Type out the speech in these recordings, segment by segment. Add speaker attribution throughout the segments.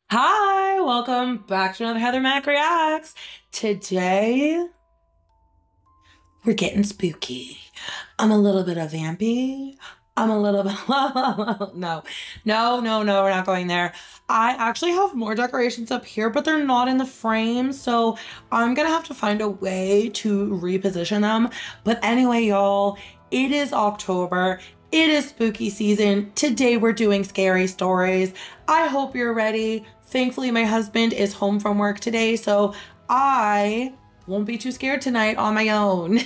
Speaker 1: Hi, welcome back to another Heather Mac Reacts. Today, we're getting spooky. I'm a little bit of vampy. I'm a little bit, no, we're not going there. I actually have more decorations up here, but they're not in the frame, so I'm gonna have to find a way to reposition them. But anyway, y'all, it is October. It is spooky season. Today we're doing scary stories. I hope you're ready. Thankfully, my husband is home from work today, so I won't be too scared tonight on my own.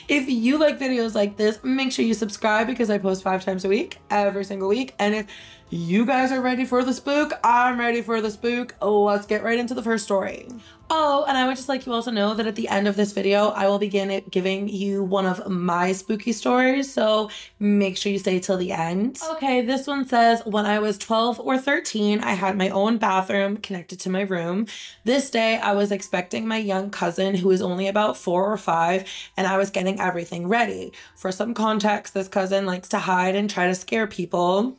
Speaker 1: If you like videos like this, make sure you subscribe because I post 5 times a week, every single week. And if you guys are ready for the spook, I'm ready for the spook. Let's get right into the first story. Oh, and I would just like you all to know that at the end of this video, I will begin giving you one of my spooky stories, so make sure you stay till the end. Okay, this one says, when I was 12 or 13, I had my own bathroom connected to my room. This day, I was expecting my young cousin, who is only about 4 or 5, and I was getting everything ready. For some context, this cousin likes to hide and try to scare people.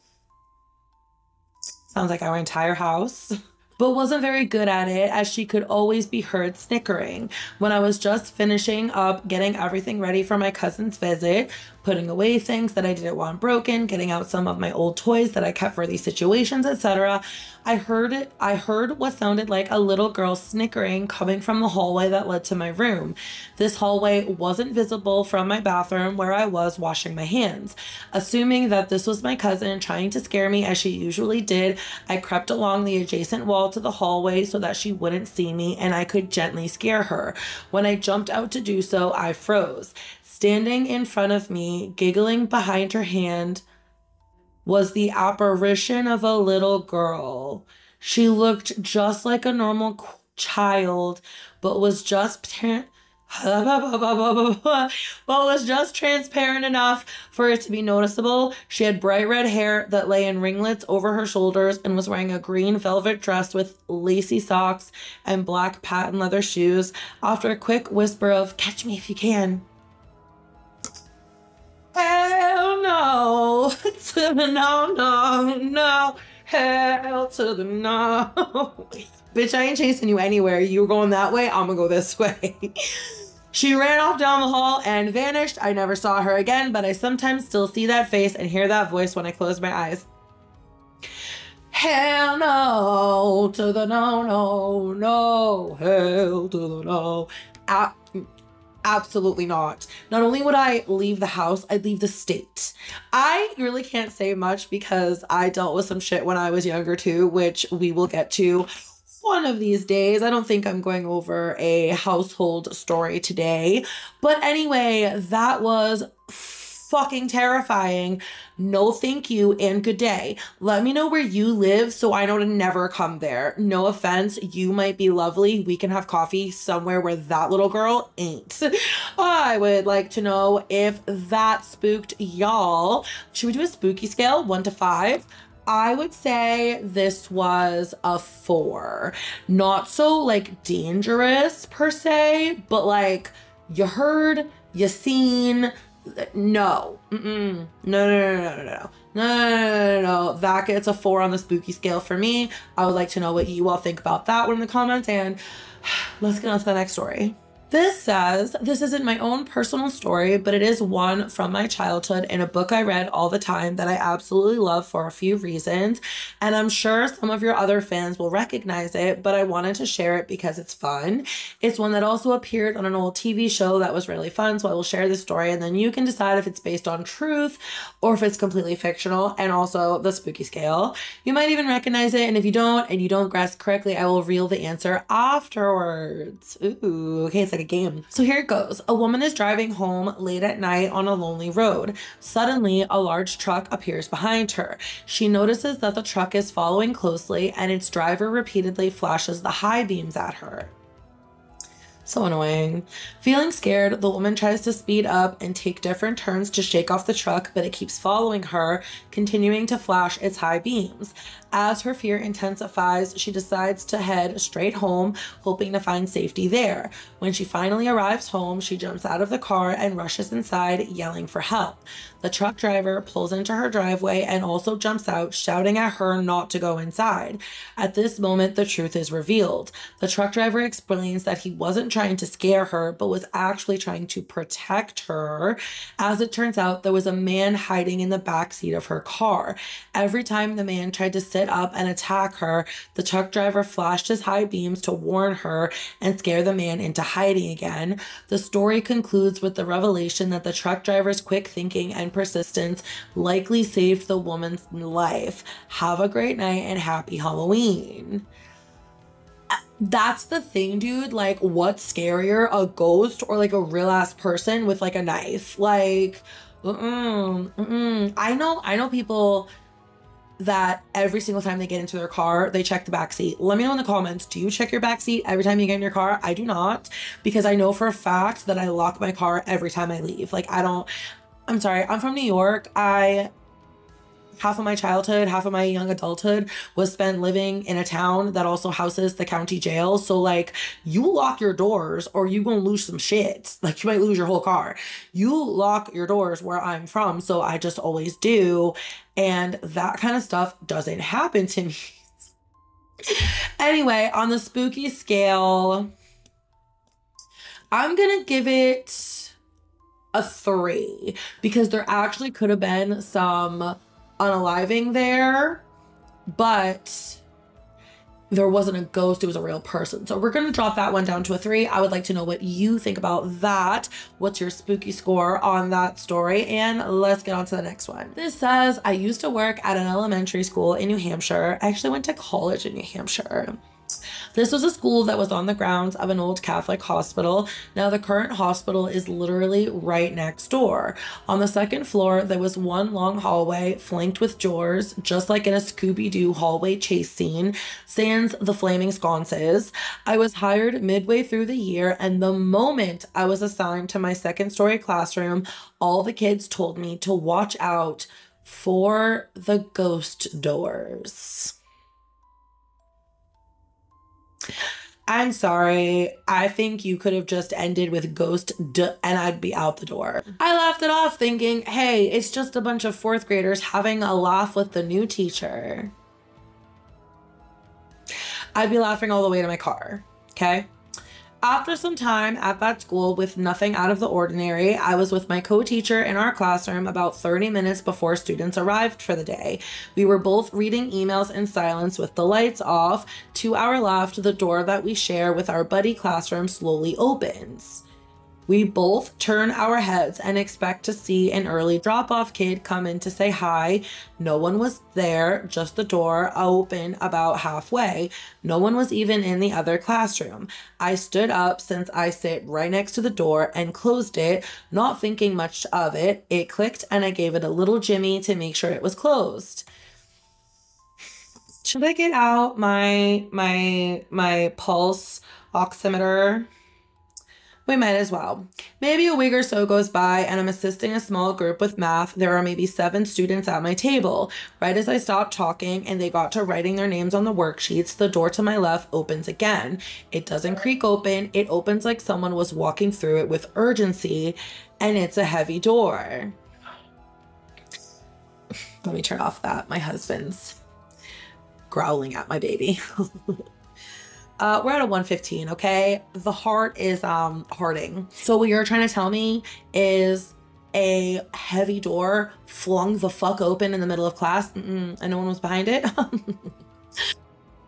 Speaker 1: Sounds like our entire house. But wasn't very good at it, as she could always be heard snickering. When I was just finishing up getting everything ready for my cousin's visit, putting away things that I didn't want broken, getting out some of my old toys that I kept for these situations, etc., I heard what sounded like a little girl snickering coming from the hallway that led to my room. This hallway wasn't visible from my bathroom where I was washing my hands. Assuming that this was my cousin trying to scare me as she usually did, I crept along the adjacent wall to the hallway so that she wouldn't see me and I could gently scare her. When I jumped out to do so, I froze. Standing in front of me, giggling behind her hand, was the apparition of a little girl. She looked just like a normal child, but was just transparent enough for it to be noticeable. She had bright red hair that lay in ringlets over her shoulders and was wearing a green velvet dress with lacy socks and black patent leather shoes. After a quick whisper of, "Catch me if you can." Hell no, to the no, hell to the no. Bitch, I ain't chasing you anywhere. You're going that way, I'm gonna go this way. She ran off down the hall and vanished. I never saw her again, but I sometimes still see that face and hear that voice when I close my eyes. Hell no, to the no, hell to the no. Absolutely not. Not only would I leave the house, I'd leave the state. I really can't say much because I dealt with some shit when I was younger too, which we will get to one of these days. I don't think I'm going over a household story today. But anyway, that was fucking terrifying. No thank you and good day. Let me know where you live so I know to never come there. No offense, you might be lovely. We can have coffee somewhere where that little girl ain't. I would like to know if that spooked y'all. Should we do a spooky scale, 1 to 5? I would say this was a 4. Not so like dangerous per se, but like you heard, you seen. No. No. That gets a 4 on the spooky scale for me. I would like to know what you all think about that one in the comments, and let's get on to the next story. This says, this isn't my own personal story, but it is one from my childhood in a book I read all the time that I absolutely love for a few reasons. And I'm sure some of your other fans will recognize it, but I wanted to share it because it's fun. It's one that also appeared on an old TV show that was really fun, so I will share this story and then you can decide if it's based on truth or if it's completely fictional, and also the spooky scale. You might even recognize it, and if you don't and you don't guess correctly, I will reveal the answer afterwards. Ooh, okay, it's like a game. So here it goes. A woman is driving home late at night on a lonely road. Suddenly, a large truck appears behind her. She notices that the truck is following closely and its driver repeatedly flashes the high beams at her. So annoying. Feeling scared, the woman tries to speed up and take different turns to shake off the truck, but it keeps following her, continuing to flash its high beams. As her fear intensifies, she decides to head straight home, hoping to find safety there. When she finally arrives home, she jumps out of the car and rushes inside, yelling for help. The truck driver pulls into her driveway and also jumps out, shouting at her not to go inside. At this moment, the truth is revealed. The truck driver explains that he wasn't trying to scare her, but was actually trying to protect her. As it turns out, there was a man hiding in the backseat of her car. Every time the man tried to sit up and attack her, the truck driver flashed his high beams to warn her and scare the man into hiding again. The story concludes with the revelation that the truck driver's quick thinking and persistence likely saved the woman's life. Have a great night and happy Halloween. That's the thing, dude. Like, what's scarier, a ghost or like a real ass person with like a knife? Like, I know people that every single time they get into their car, they check the back seat. Let me know in the comments, do you check your back seat every time you get in your car? I do not, because I know for a fact that I lock my car every time I leave. Like, I'm sorry, I'm from New York. Half of my childhood, half of my young adulthood was spent living in a town that also houses the county jail. So like, you lock your doors or you gonna lose some shit. Like, you might lose your whole car. You lock your doors where I'm from. So I just always do. And that kind of stuff doesn't happen to me. Anyway, on the spooky scale, I'm gonna give it a 3 because there actually could have been some unaliving there, but there wasn't a ghost, it was a real person. So we're gonna drop that one down to a 3. I would like to know what you think about that. What's your spooky score on that story? And let's get on to the next one. This says, I used to work at an elementary school in New Hampshire. I actually went to college in New Hampshire. This was a school that was on the grounds of an old Catholic hospital. Now, the current hospital is literally right next door. On the second floor, there was one long hallway flanked with doors, just like in a Scooby-Doo hallway chase scene, sans the flaming sconces. I was hired midway through the year, and the moment I was assigned to my second-story classroom, all the kids told me to watch out for the ghost doors. I'm sorry. I think you could have just ended with ghost and I'd be out the door. I laughed it off thinking, hey, it's just a bunch of 4th graders having a laugh with the new teacher. I'd be laughing all the way to my car, okay? After some time at that school with nothing out of the ordinary, I was with my co-teacher in our classroom about 30 minutes before students arrived for the day. We were both reading emails in silence with the lights off. To our left, the door that we share with our buddy classroom slowly opens. We both turn our heads and expect to see an early drop-off kid come in to say hi. No one was there, just the door open about halfway. No one was even in the other classroom. I stood up since I sit right next to the door and closed it, not thinking much of it. It clicked and I gave it a little jimmy to make sure it was closed. Should I get out my pulse oximeter? We might as well. Maybe a week or so goes by and I'm assisting a small group with math. There are maybe 7 students at my table. Right as I stopped talking and they got to writing their names on the worksheets, the door to my left opens again. It doesn't creak open. It opens like someone was walking through it with urgency, and it's a heavy door. Let me turn off that. My husband's growling at my baby. We're at a 115, okay? The heart is hearting. So what you're trying to tell me is a heavy door flung the fuck open in the middle of class and no one was behind it?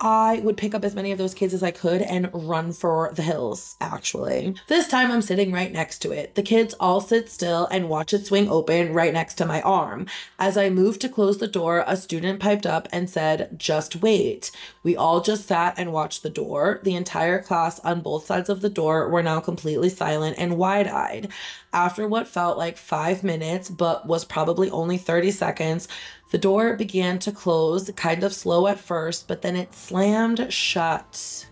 Speaker 1: I would pick up as many of those kids as I could and run for the hills, actually. This time I'm sitting right next to it. The kids all sit still and watch it swing open right next to my arm. As I moved to close the door, a student piped up and said, "Just wait." We all just sat and watched the door. The entire class on both sides of the door were now completely silent and wide-eyed. After what felt like 5 minutes, but was probably only 30 seconds, the door began to close, kind of slow at first, but then it slammed shut.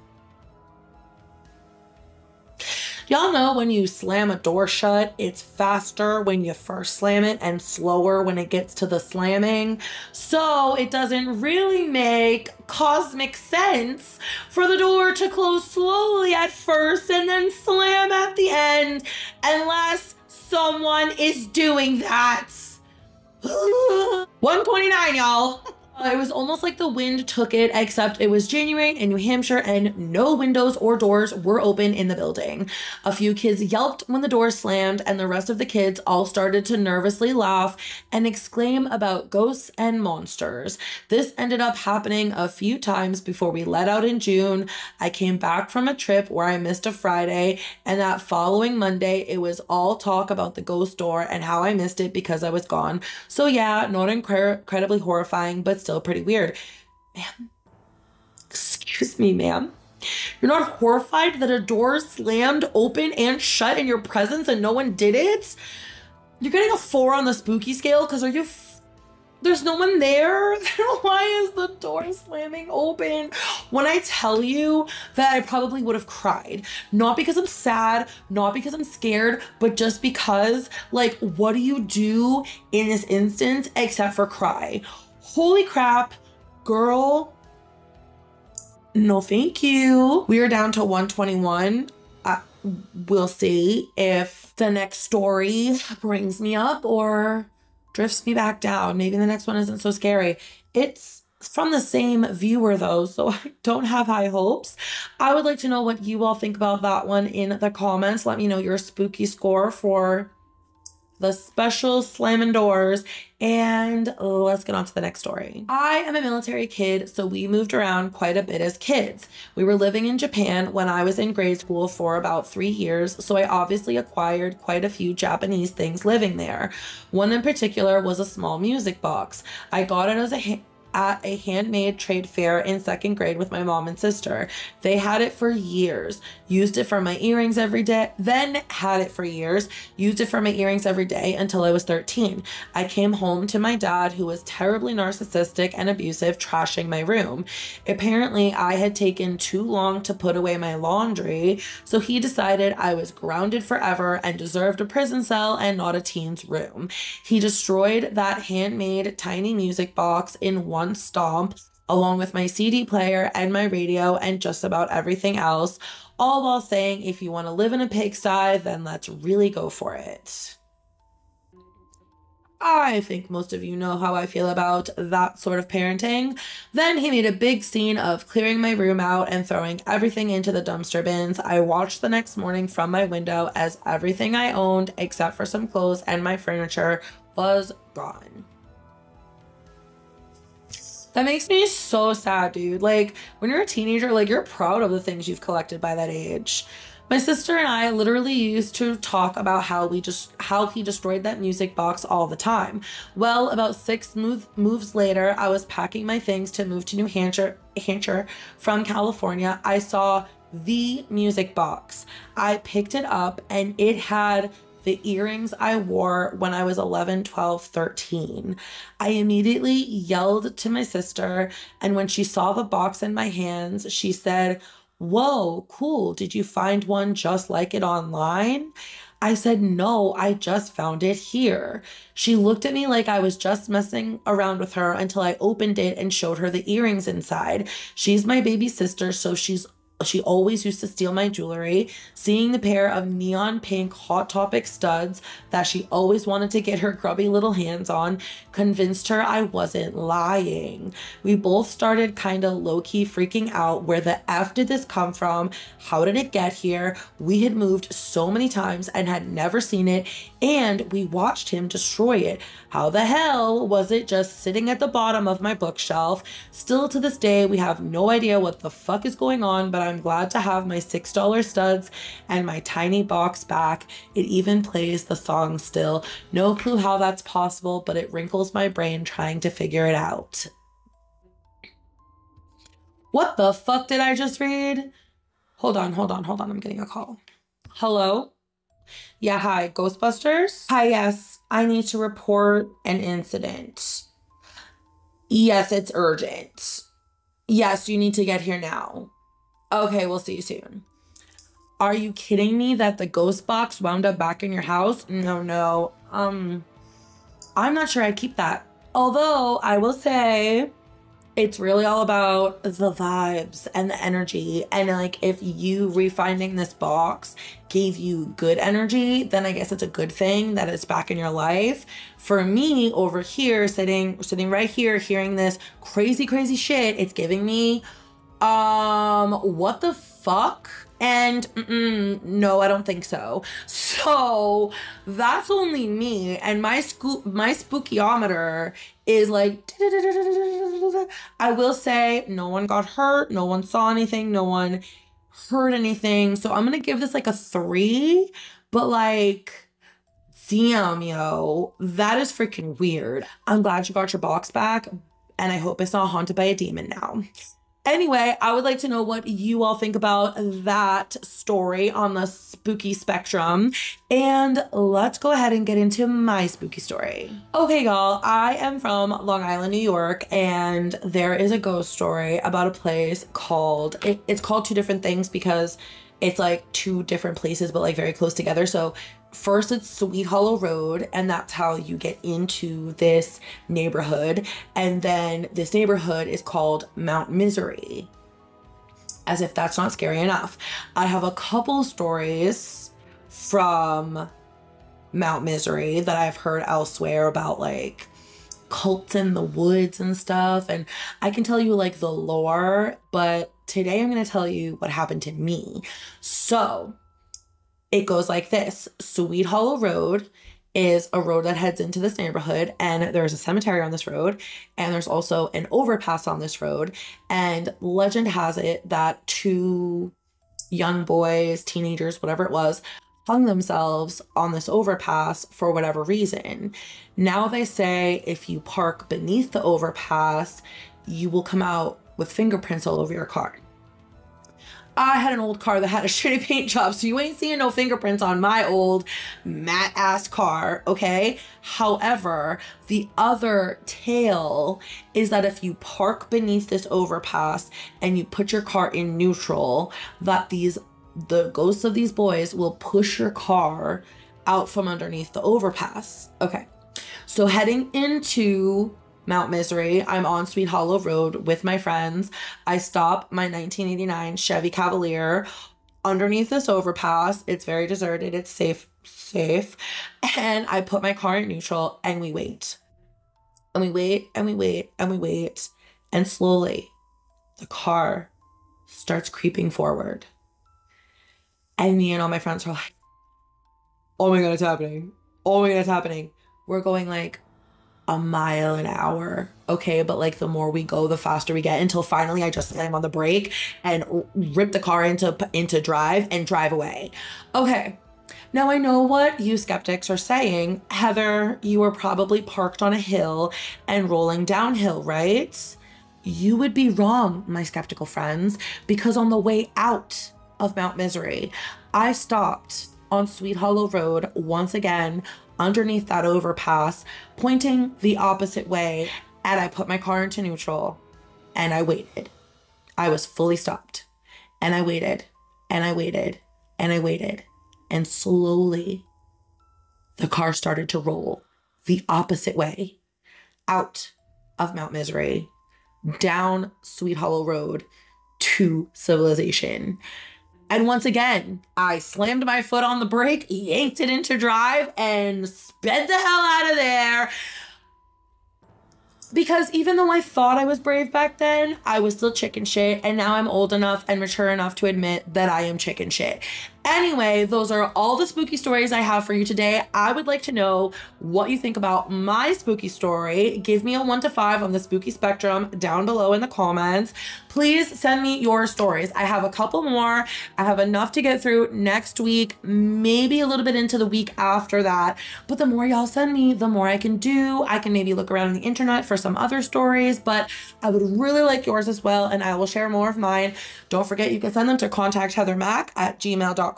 Speaker 1: Y'all know when you slam a door shut, it's faster when you first slam it and slower when it gets to the slamming. So it doesn't really make cosmic sense for the door to close slowly at first and then slam at the end, unless someone is doing that. 129, y'all. It was almost like the wind took it, except it was January in New Hampshire and no windows or doors were open in the building. A few kids yelped when the doors slammed, and the rest of the kids all started to nervously laugh and exclaim about ghosts and monsters. This ended up happening a few times before we let out in June. I came back from a trip where I missed a Friday, and that following Monday, it was all talk about the ghost door and how I missed it because I was gone. So yeah, not incredibly horrifying, but still pretty weird. Ma'am, excuse me, ma'am. You're not horrified that a door slammed open and shut in your presence and no one did it? You're getting a 4 on the spooky scale because there's no one there? Why is the door slamming open? When I tell you that I probably would have cried, not because I'm sad, not because I'm scared, but just because, like, what do you do in this instance except for cry? Holy crap, girl. No, thank you. We are down to 121. We'll see if the next story brings me up or drifts me back down. Maybe the next one isn't so scary. It's from the same viewer though, so I don't have high hopes. I would like to know what you all think about that one in the comments. Let me know your spooky score for the special slamming doors, and let's get on to the next story. I am a military kid, so we moved around quite a bit as kids. We were living in Japan when I was in grade school for about 3 years, so I obviously acquired quite a few Japanese things living there. One in particular was a small music box. I got it as at a handmade trade fair in 2nd grade with my mom and sister. They had it for years, used it for my earrings every day, then had it for years, used it for my earrings every day until I was 13. I came home to my dad, who was terribly narcissistic and abusive, trashing my room. Apparently, I had taken too long to put away my laundry, so he decided I was grounded forever and deserved a prison cell and not a teen's room. He destroyed that handmade tiny music box in one stomp, along with my CD player and my radio and just about everything else, all while saying, if you want to live in a pigsty, then let's really go for it. I think most of you know how I feel about that sort of parenting. Then he made a big scene of clearing my room out and throwing everything into the dumpster bins. I watched the next morning from my window as everything I owned, except for some clothes and my furniture, was gone. That makes me so sad, dude. Like, when you're a teenager, like, you're proud of the things you've collected by that age. My sister and I literally used to talk about how he destroyed that music box all the time. Well, about 6 moves later, I was packing my things to move to New Hampshire from California. I saw the music box. I picked it up and it had the earrings I wore when I was 11, 12, 13. I immediately yelled to my sister, and when she saw the box in my hands, she said, "Whoa, cool. Did you find one just like it online?" I said, "No, I just found it here." She looked at me like I was just messing around with her until I opened it and showed her the earrings inside. She's my baby sister, so she always used to steal my jewelry. Seeing the pair of neon pink Hot Topic studs that she always wanted to get her grubby little hands on convinced her I wasn't lying. We both started kind of low-key freaking out. Where the F did this come from? How did it get here? We had moved so many times and had never seen it, and we watched him destroy it. How the hell was it just sitting at the bottom of my bookshelf? Still to this day, we have no idea what the fuck is going on, but I'm glad to have my $6 studs and my tiny box back. It even plays the song still. No clue how that's possible, but it wrinkles my brain trying to figure it out. What the fuck did I just read? Hold on. I'm getting a call. Hello? Yeah, hi, Ghostbusters? Hi, yes, I need to report an incident. Yes, it's urgent. Yes, you need to get here now. Okay, we'll see you soon. Are you kidding me that the ghost box wound up back in your house? No. I'm not sure I'd keep that. Although, I will say, It's really all about the vibes and the energy. And like, if you refinding this box gave you good energy, then I guess it's a good thing that it's back in your life. For me, over here, sitting right here, hearing this crazy, crazy shit, it's giving me, what the fuck? And no, I don't think so. So that's only me. And my spookyometer is like, I will say no one got hurt. No one saw anything. No one heard anything. So I'm going to give this like a 3, but like, damn, yo, that is freaking weird. I'm glad you got your box back, and I hope it's not haunted by a demon now. Anyway, I would like to know what you all think about that story on the spooky spectrum. And let's go ahead and get into my spooky story. Okay, y'all, I am from Long Island, New York, and there is a ghost story about a place called, it's called two different things because it's like two different places, but like very close together. So first it's Sweet Hollow Road, and that's how you get into this neighborhood. And then this neighborhood is called Mount Misery. As if that's not scary enough. I have a couple stories from Mount Misery that I've heard elsewhere about like cults in the woods and stuff. And I can tell you like the lore, but today I'm going to tell you what happened to me. So it goes like this. Sweet Hollow Road is a road that heads into this neighborhood, and there's a cemetery on this road, and there's also an overpass on this road. And legend has it that 2 young boys, teenagers, whatever it was, hung themselves on this overpass for whatever reason. Now they say if you park beneath the overpass, you will come out with fingerprints all over your car. I had an old car that had a shitty paint job, so you ain't seeing no fingerprints on my old matte ass car, okay? However, the other tale is that if you park beneath this overpass and you put your car in neutral, that the ghosts of these boys will push your car out from underneath the overpass. Okay, so heading into Mount Misery, I'm on Sweet Hollow Road with my friends. I stop my 1989 Chevy Cavalier underneath this overpass. It's very deserted. It's safe. And I put my car in neutral, and we wait. And we wait, and we wait, and we wait. And slowly, the car starts creeping forward. And me and all my friends are like, oh my God, it's happening. Oh my God, it's happening. We're going like a mile an hour, okay? But like the more we go, the faster we get, until finally I just slam on the brake and rip the car into drive and drive away. Okay, now I know what you skeptics are saying. Heather, you were probably parked on a hill and rolling downhill, right? You would be wrong, my skeptical friends, because on the way out of Mount Misery, I stopped on Sweet Hollow Road once again underneath that overpass, pointing the opposite way, and I put my car into neutral, and I waited. I was fully stopped, and I waited, and I waited, and I waited, and slowly the car started to roll the opposite way out of Mount Misery, down Sweet Hollow Road to civilization. And once again, I slammed my foot on the brake, yanked it into drive, and sped the hell out of there. Because even though I thought I was brave back then, I was still chicken shit. And now I'm old enough and mature enough to admit that I am chicken shit. Anyway, those are all the spooky stories I have for you today. I would like to know what you think about my spooky story. Give me a 1 to 5 on the spooky spectrum down below in the comments. Please send me your stories. I have a couple more. I have enough to get through next week, maybe a little bit into the week after that. But the more y'all send me, the more I can do. I can maybe look around on the internet for some other stories, but I would really like yours as well, and I will share more of mine. Don't forget, you can send them to contactheathermac@gmail.com.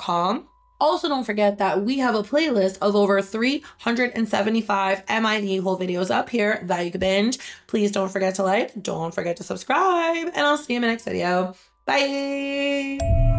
Speaker 1: Also, don't forget that we have a playlist of over 375 MID whole videos up here that you can binge. Please don't forget to like, don't forget to subscribe, and I'll see you in my next video. Bye!